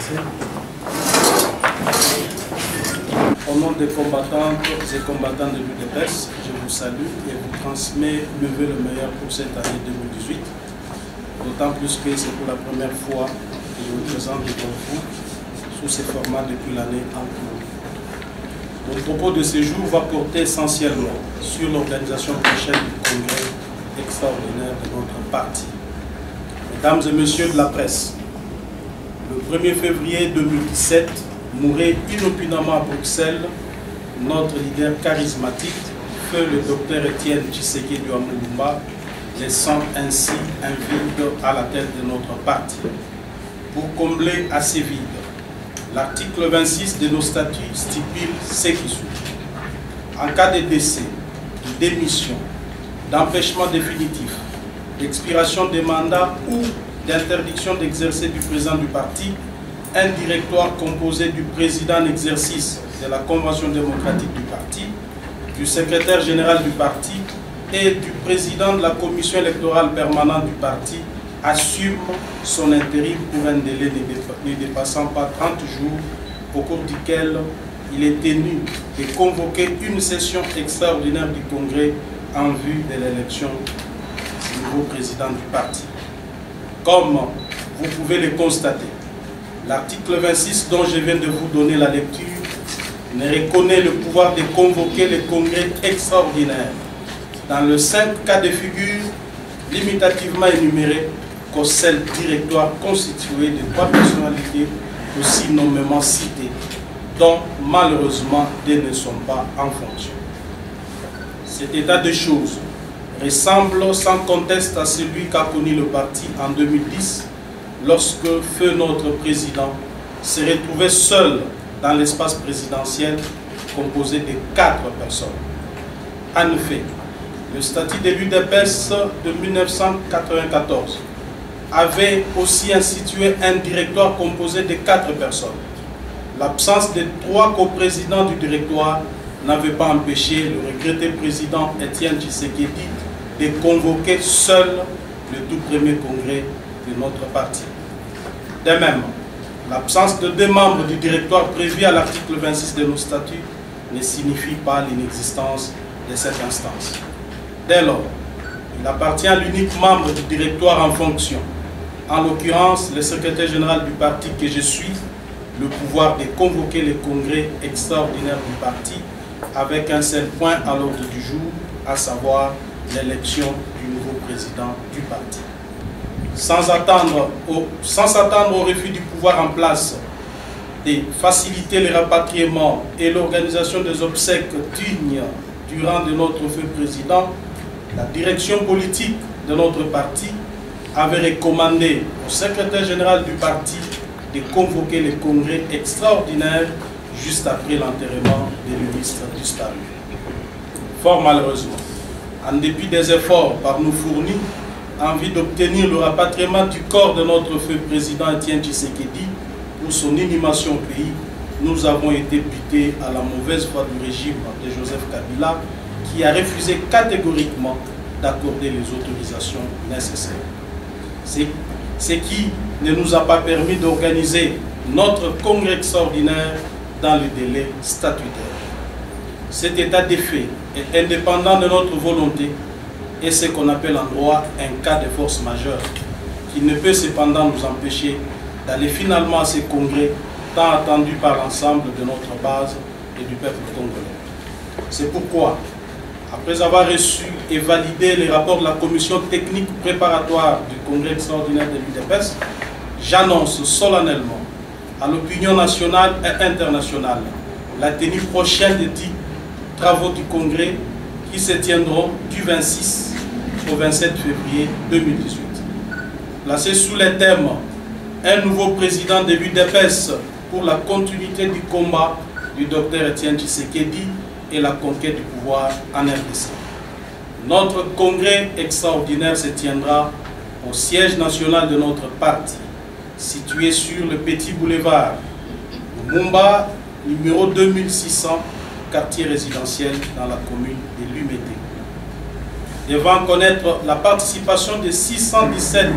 commencer. Au nom des combattantes et combattants de l'UDPS, je vous salue et vous transmets le vœu le meilleur pour cette année 2018. D'autant plus que c'est pour la première fois que je vous présente devant vous sous ce format depuis l'année en cours. Mon propos de ce jour va porter essentiellement sur l'organisation prochaine du congrès extraordinaire de notre parti. Mesdames et messieurs de la presse, le 1er février 2017, mourait inopinément à Bruxelles notre leader charismatique, feu le docteur Étienne Tshisekedi Lumumba, laissant ainsi un vide à la tête de notre parti. Pour combler à ce vide, l'article 26 de nos statuts stipule ce qui suit. En cas de décès, de démission, d'empêchement définitif, d'expiration des mandats ou d'interdiction d'exercer du président du parti, un directoire composé du président en exercice de la Convention démocratique du parti, du secrétaire général du parti et du président de la commission électorale permanente du parti assume son intérim pour un délai ne dépassant pas 30 jours, au cours duquel il est tenu de convoquer une session extraordinaire du Congrès en vue de l'élection du nouveau président du parti. Comme vous pouvez le constater, l'article 26 dont je viens de vous donner la lecture ne reconnaît le pouvoir de convoquer le congrès extraordinaire dans le 5 cas de figure limitativement énumérés qu'au seul directoire constitué de 3 personnalités aussi nommément citées, dont malheureusement deux ne sont pas en fonction. Cet état de choses ressemble sans conteste à celui qu'a connu le parti en 2010, lorsque feu notre président se retrouvait seul dans l'espace présidentiel composé de 4 personnes. En effet, le statut de l'UDPS de 1994 avait aussi institué un directoire composé de 4 personnes. L'absence de 3 coprésidents du directoire n'avait pas empêché le regretté président Étienne Tshisekedi de convoquer seul le tout premier congrès de notre parti. De même, l'absence de 2 membres du directoire prévu à l'article 26 de nos statuts ne signifie pas l'inexistence de cette instance. Dès lors, il appartient à l'unique membre du directoire en fonction, en l'occurrence le secrétaire général du parti que je suis, le pouvoir de convoquer le congrès extraordinaire du parti avec un seul point à l'ordre du jour, à savoir l'élection du nouveau président du parti. Sans attendre au refus du pouvoir en place de faciliter le rapatriement et l'organisation des obsèques dignes du rang de notre feu président, la direction politique de notre parti avait recommandé au secrétaire général du parti de convoquer le congrès extraordinaire juste après l'enterrement de l'illustre disparu. Fort malheureusement, en dépit des efforts par nous fournis en vue d'obtenir le rapatriement du corps de notre feu président Étienne Tshisekedi pour son inhumation au pays, nous avons été butés à la mauvaise foi du régime de Joseph Kabila qui a refusé catégoriquement d'accorder les autorisations nécessaires. Ce qui ne nous a pas permis d'organiser notre congrès extraordinaire dans le délai statutaire. Cet état de fait est indépendant de notre volonté et ce qu'on appelle en droit un cas de force majeure qui ne peut cependant nous empêcher d'aller finalement à ce congrès tant attendu par l'ensemble de notre base et du peuple congolais. C'est pourquoi, après avoir reçu et validé les rapports de la commission technique préparatoire du congrès extraordinaire de l'UDPS, j'annonce solennellement à l'opinion nationale et internationale la tenue prochaine des dits travaux du congrès qui se tiendront du 26 au 27 février 2018. Placé sous les thèmes « Un nouveau président de l'UDPS pour la continuité du combat du docteur Étienne Tshisekedi et la conquête du pouvoir en RDC ». Notre congrès extraordinaire se tiendra au siège national de notre parti, situé sur le petit boulevard Lumumba, numéro 2600, quartier résidentiel dans la commune de Lumété. Devant connaître la participation de 617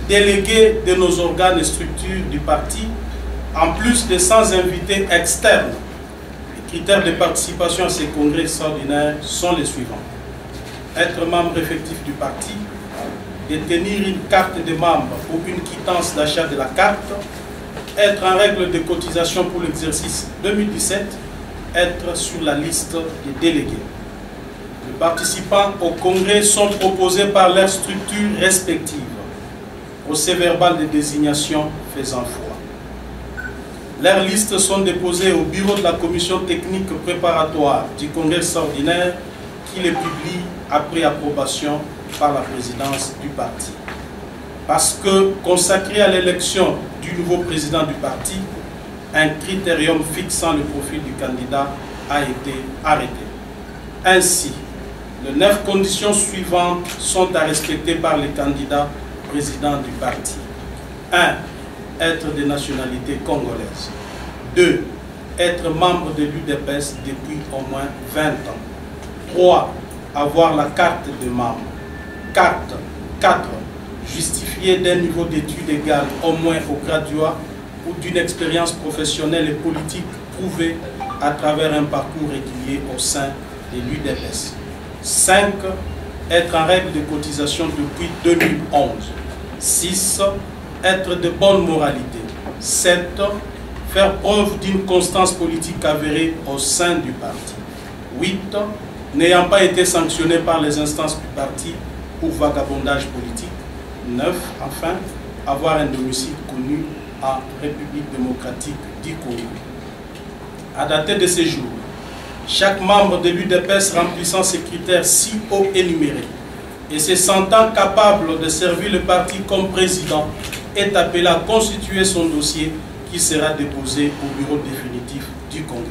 délégués de nos organes et structures du parti, En plus des 100 invités externes, les critères de participation à ces congrès extraordinaires sont les suivants. Être membre effectif du parti, détenir une carte de membre ou une quittance d'achat de la carte, être en règle de cotisation pour l'exercice 2017, être sur la liste des délégués. Les participants au congrès sont proposés par leurs structures respectives, procès-verbal de désignation faisant foi. Leurs listes sont déposées au bureau de la commission technique préparatoire du congrès extraordinaire qui les publie après approbation par la présidence du parti. Parce que, consacré à l'élection du nouveau président du parti, un critérium fixant le profil du candidat a été arrêté. Ainsi, les 9 conditions suivantes sont à respecter par les candidats présidents du parti. 1. Être de nationalité congolaise. 2. Être membre de l'UDPS depuis au moins 20 ans. 3. Avoir la carte de membre. 4. Justifier d'un niveau d'études égal au moins au graduat ou d'une expérience professionnelle et politique prouvée à travers un parcours régulier au sein de l'UDPS. 5. Être en règle de cotisation depuis 2011. 6. Être de bonne moralité. 7. Faire preuve d'une constance politique avérée au sein du parti. 8. N'ayant pas été sanctionné par les instances du parti pour vagabondage politique. 9. Enfin, avoir un domicile connu en République démocratique du Congo. À dater de ces jours, chaque membre de l'UDPS remplissant ces critères si haut énumérés et se sentant capable de servir le parti comme président est appelé à constituer son dossier qui sera déposé au bureau définitif du Congrès.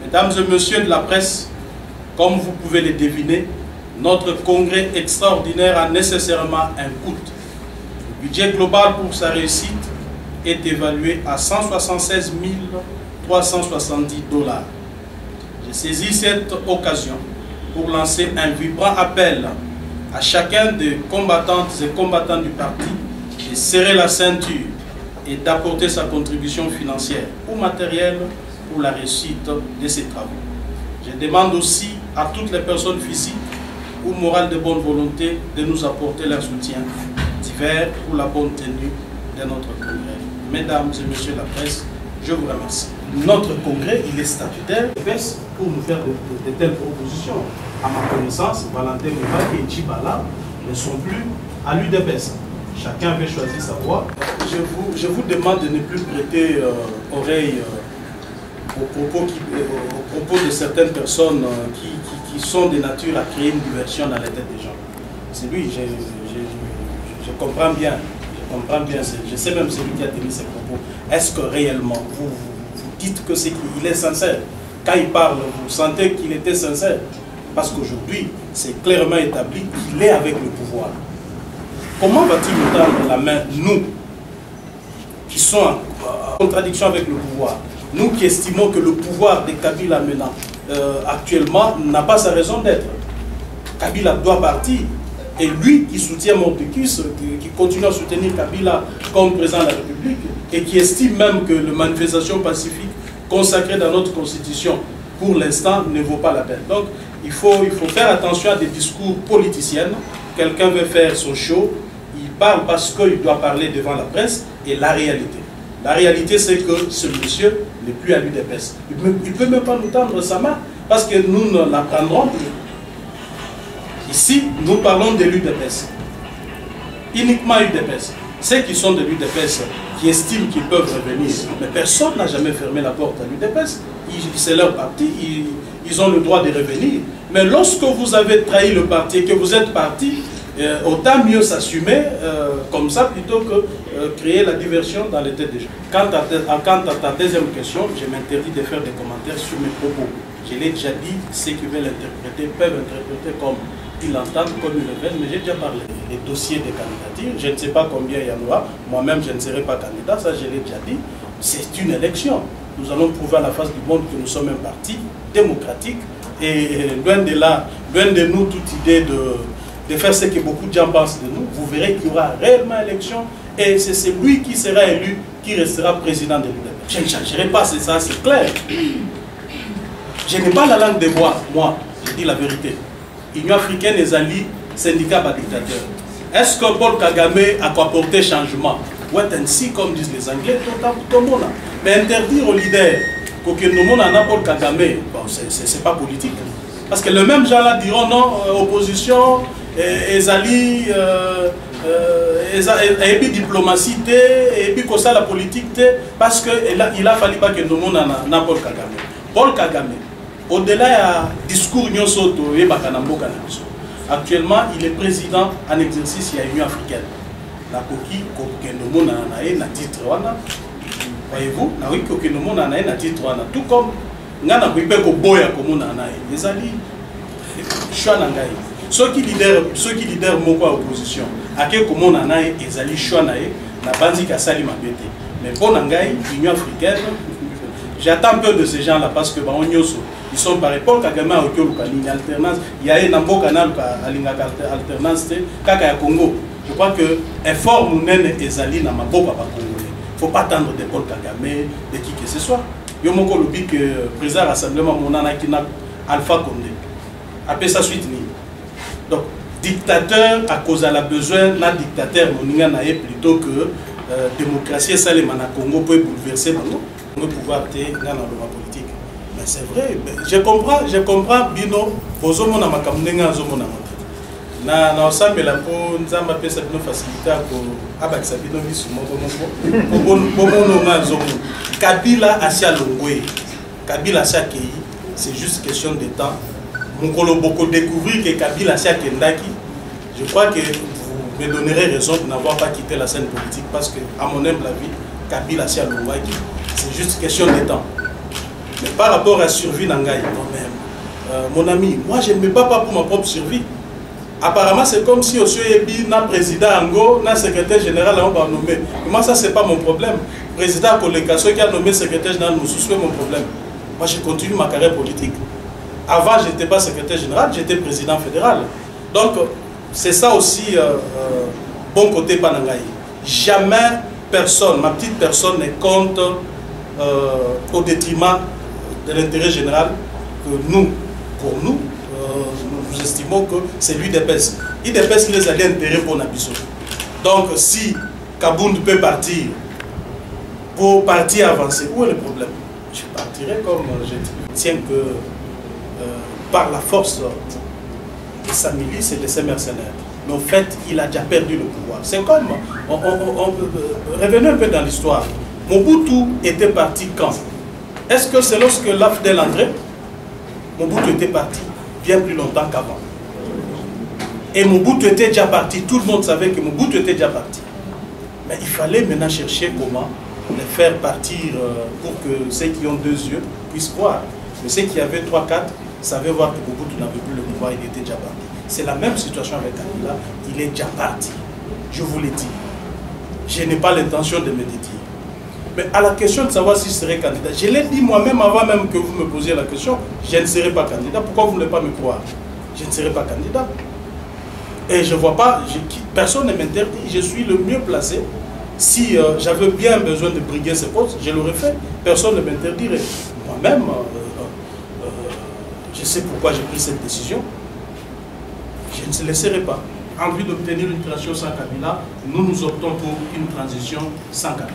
Mesdames et messieurs de la presse, comme vous pouvez le deviner, notre congrès extraordinaire a nécessairement un coût. Le budget global pour sa réussite est évalué à 176 370 $. J'ai saisi cette occasion pour lancer un vibrant appel à chacun des combattantes et combattants du parti de serrer la ceinture et d'apporter sa contribution financière ou matérielle pour la réussite de ces travaux. Je demande aussi à toutes les personnes physiques ou morales de bonne volonté de nous apporter leur soutien divers pour la bonne tenue de notre congrès. Mesdames et messieurs de la presse, je vous remercie. Notre congrès, il est statutaire pour nous faire de telles propositions. À ma connaissance, Valentin Moubaki et Tchibala ne sont plus à l'UDPS. Chacun avait choisi sa voie. Je vous demande de ne plus prêter oreille aux propos de certaines personnes qui sont de nature à créer une diversion dans la tête des gens. C'est lui, je comprends bien. Je sais même celui qui a tenu ces propos. Est-ce que réellement, vous dites que c'est qu'il est sincère? Quand il parle, vous sentez qu'il était sincère? Parce qu'aujourd'hui, c'est clairement établi qu'il est avec le pouvoir. Comment va-t-il nous tendre la main, nous, qui sommes en contradiction avec le pouvoir? Nous qui estimons que le pouvoir de Kabila maintenant, actuellement, n'a pas sa raison d'être. Kabila doit partir. Et lui qui soutient Montekiss, qui continue à soutenir Kabila comme président de la République, et qui estime même que la manifestation pacifique consacrée dans notre constitution, pour l'instant, ne vaut pas la peine. Donc, il faut faire attention à des discours politiciens. Quelqu'un veut faire son show, il parle parce qu'il doit parler devant la presse, et la réalité. La réalité, c'est que ce monsieur n'est plus à l'UDPS. Il ne peut même pas nous tendre sa main, parce que nous ne la prendrons plus. Ici, nous parlons de l'UDPS. Uniquement UDPS. Ceux qui sont de l'UDPS, qui estiment qu'ils peuvent revenir, mais personne n'a jamais fermé la porte à l'UDPS. C'est leur parti, ils ont le droit de revenir. Mais lorsque vous avez trahi le parti et que vous êtes parti, autant mieux s'assumer comme ça plutôt que créer la diversion dans les têtes des gens. Quant à ta deuxième question, je m'interdis de faire des commentaires sur mes propos. Je l'ai déjà dit, ceux qui veulent interpréter peuvent interpréter comme ils l'entendent, comme ils le veulent, mais j'ai déjà parlé. Les dossiers de candidature, je ne sais pas combien il y en aura, moi-même je ne serai pas candidat, ça je l'ai déjà dit, c'est une élection. Nous allons prouver à la face du monde que nous sommes un parti démocratique et loin de nous toute idée de faire ce que beaucoup de gens pensent de nous. Vous verrez qu'il y aura réellement élection Et c'est celui qui sera élu qui restera président de l'UDPS. Je ne changerai pas, c'est ça, c'est clair. Je n'ai pas la langue de bois, moi, je dis la vérité. L'Union africaine est alliée syndicat par dictateur. Est-ce que Paul Kagame a apporté changement? Ouais, ainsi, comme disent les Anglais, tout le monde. Mais interdire aux leaders que nous avons Paul Kagame, bon, c'est pas politique. Parce que le même gens là diront non, opposition, et alliés, et puis diplomatie, et puis comme ça la politique, parce qu'il a fallu pas que nous avons Paul Kagame. Paul Kagame, au-delà du discours actuellement, il est président en exercice de l'Union africaine. La coquille, titre. Voyez-vous, titre. Tout comme les alliés, ceux qui leader mon opposition, à quel moment on a les alliés na bandi kasali mabete. Mais pour l'Union africaine, j'attends peu de ces gens-là parce que ils sont pareils. Paul Kagame a une alternance. Il y a un canal alternance kaka ya Congo. Je crois que effort mounene ezali na maboko ba congolais. Faut pas attendre de Paul Kagame, de qui que ce soit. Yo moko lobi que président rassemblement monana kina Alpha Condé. Après ça suite ni. Donc dictateur à cause de la besoin na dictateur moninga na plutôt que démocratie ça les mana Congo peut bouleverser bango. On pouvoir te dans la politique. Mais c'est vrai, je comprends bino bozomo na makamnenga zomo na na osambela po nzamba pesa bino facilité ko abakisa bino bisu moko bomono na zomo. Kabila asia longwe, Kabila asia kei, c'est juste question de temps. Mokolo boko découvrir que Kabila asia kendaki, je crois que vous me donnerez raison de n'avoir pas quitté la scène politique parce que à mon humble avis, Kabila asia longwe, c'est juste question de temps. Mais par rapport à la survie d'Angaï, mon ami, moi je ne me bats pas pour ma propre survie. Apparemment, c'est comme si aussi na président Ango, na secrétaire général, on va nommer. Moi, ça, c'est pas mon problème. Président Koleka, ceux qui a nommé secrétaire général, c'est mon problème. Moi, je continue ma carrière politique. Avant, je n'étais pas secrétaire général, j'étais président fédéral. Donc, c'est ça aussi, bon côté Panangaï. Jamais personne, ma petite personne, ne compte au détriment de l'intérêt général que nous, pour nous, nous estimons que c'est l'UDPS. L'UDPS les a d'intérêt pour Nabiso. Donc si Kabound peut partir pour partir avancer, où est le problème? Je partirai comme je tiens que par la force de sa milice et de ses mercenaires. Mais en fait, il a déjà perdu le pouvoir. C'est comme, revenons un peu dans l'histoire. Mobutu était parti quand? Est-ce que c'est lorsque l'AFDEL entrait? Mobutu était parti bien plus longtemps qu'avant. Et Mobutu était déjà parti. Tout le monde savait que Mobutu était déjà parti. Mais il fallait maintenant chercher comment les faire partir pour que ceux qui ont deux yeux puissent voir. Mais ceux qui avaient 3-4 savaient voir que Mobutu n'avait plus le pouvoir, il était déjà parti. C'est la même situation avec Kabila, il est déjà parti. Je vous l'ai dit. Je n'ai pas l'intention de me dédier. Mais à la question de savoir si je serai candidat, je l'ai dit moi-même avant même que vous me posiez la question, je ne serai pas candidat. Pourquoi vous ne voulez pas me croire? Je ne serai pas candidat. Et je ne vois pas, personne ne m'interdit, je suis le mieux placé. Si j'avais bien besoin de briguer ce poste, je l'aurais fait. Personne ne m'interdirait. Moi-même, je sais pourquoi j'ai pris cette décision. Je ne se laisserai pas. En vue d'obtenir une transition sans Kabila, nous optons pour une transition sans Kabila.